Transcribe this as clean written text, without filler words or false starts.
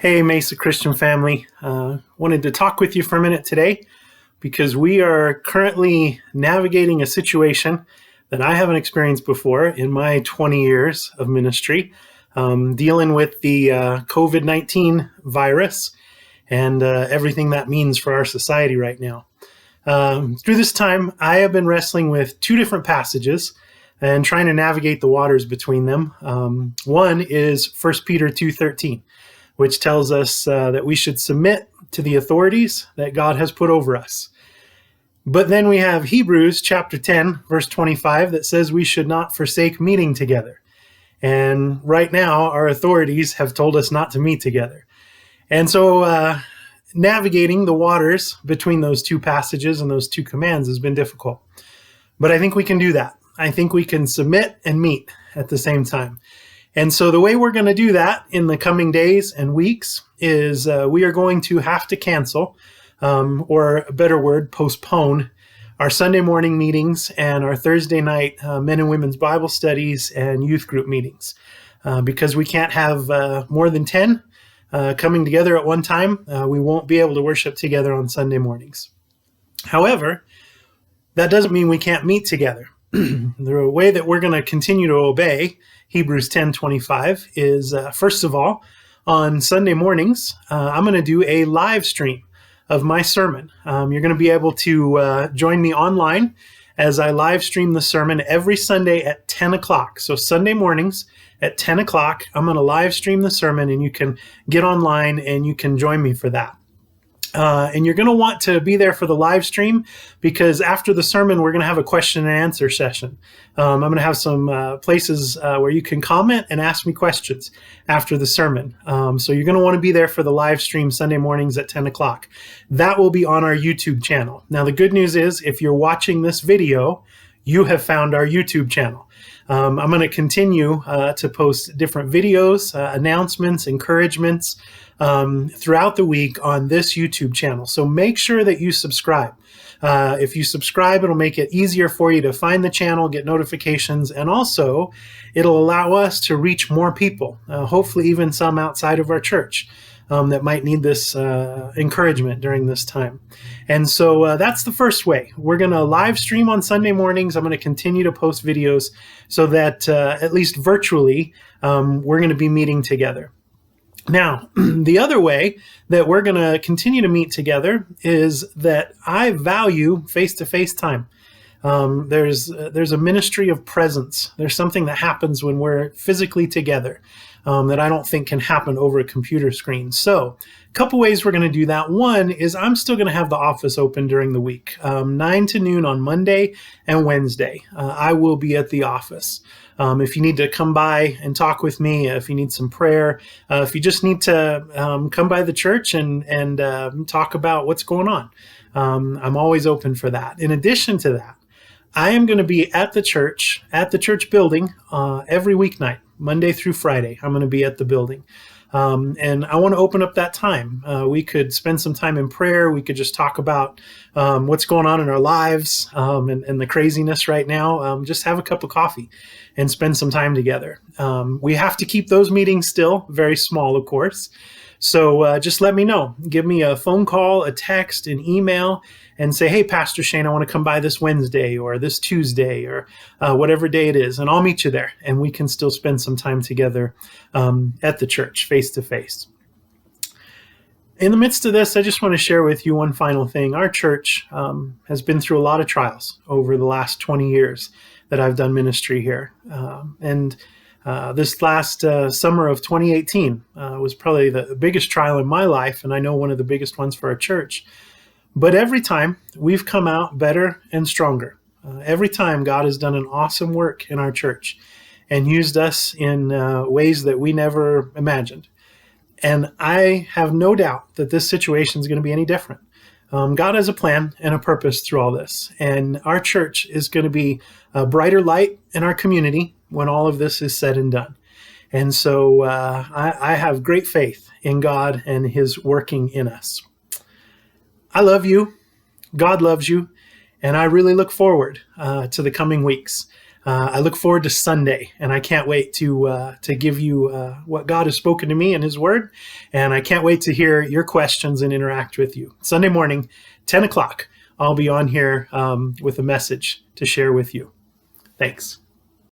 Hey, Mesa Christian family. Wanted to talk with you for a minute today because we are currently navigating a situation that I haven't experienced before in my 20 years of ministry, dealing with the COVID-19 virus and everything that means for our society right now. Through this time, I have been wrestling with two different passages and trying to navigate the waters between them. One is 1 Peter 2:13. Which tells us that we should submit to the authorities that God has put over us. But then we have Hebrews chapter 10, verse 25, that says we should not forsake meeting together. And right now, our authorities have told us not to meet together. And so navigating the waters between those two passages and those two commands has been difficult. But I think we can do that. I think we can submit and meet at the same time. And so the way we're going to do that in the coming days and weeks is we are going to have to cancel, or a better word, postpone our Sunday morning meetings and our Thursday night men and women's Bible studies and youth group meetings because we can't have more than 10 coming together at one time. We won't be able to worship together on Sunday mornings. However, that doesn't mean we can't meet together. The way that we're going to continue to obey Hebrews 10:25 is, first of all, on Sunday mornings, I'm going to do a live stream of my sermon. You're going to be able to join me online as I live stream the sermon every Sunday at 10 o'clock. So Sunday mornings at 10 o'clock, I'm going to live stream the sermon, and you can get online and you can join me for that. And you're going to want to be there for the live stream because after the sermon, we're going to have a question and answer session. I'm going to have some places where you can comment and ask me questions after the sermon. So you're going to want to be there for the live stream Sunday mornings at 10 o'clock. That will be on our YouTube channel. Now, the good news is if you're watching this video, you have found our YouTube channel. I'm going to continue to post different videos, announcements, encouragements throughout the week on this YouTube channel. So make sure that you subscribe. If you subscribe, it'll make it easier for you to find the channel, get notifications, and also it'll allow us to reach more people, hopefully even some outside of our church. That might need this encouragement during this time. And so that's the first way. We're going to live stream on Sunday mornings. I'm going to continue to post videos so that at least virtually, we're going to be meeting together. Now, the other way that we're going to continue to meet together is that I value face-to-face time. There's a ministry of presence. There's something that happens when we're physically together that I don't think can happen over a computer screen. So a couple ways we're going to do that. One is I'm still going to have the office open during the week, 9 to noon on Monday and Wednesday. I will be at the office. If you need to come by and talk with me, if you need some prayer, if you just need to come by the church and talk about what's going on, I'm always open for that. In addition to that, I am going to be at the church building every weeknight, Monday through Friday. I'm going to be at the building. And I want to open up that time. We could spend some time in prayer. We could just talk about what's going on in our lives and the craziness right now. Just have a cup of coffee and spend some time together. We have to keep those meetings still very small, of course. So just let me know. Give me a phone call, a text, an email, and say, hey, Pastor Shane, I want to come by this Wednesday or this Tuesday or whatever day it is, and I'll meet you there, and we can still spend some time together at the church, face-to-face. In the midst of this, I just want to share with you one final thing. Our church has been through a lot of trials over the last 20 years that I've done ministry here. This last summer of 2018 was probably the biggest trial in my life, and I know one of the biggest ones for our church. But every time, we've come out better and stronger. Every time, God has done an awesome work in our church and used us in ways that we never imagined. And I have no doubt that this situation is going to be any different. God has a plan and a purpose through all this. And our church is going to be a brighter light in our community when all of this is said and done. And so I have great faith in God and his working in us. I love you. God loves you. And I really look forward to the coming weeks. I look forward to Sunday, and I can't wait to give you what God has spoken to me in His Word, and I can't wait to hear your questions and interact with you. Sunday morning, 10 o'clock, I'll be on here with a message to share with you. Thanks.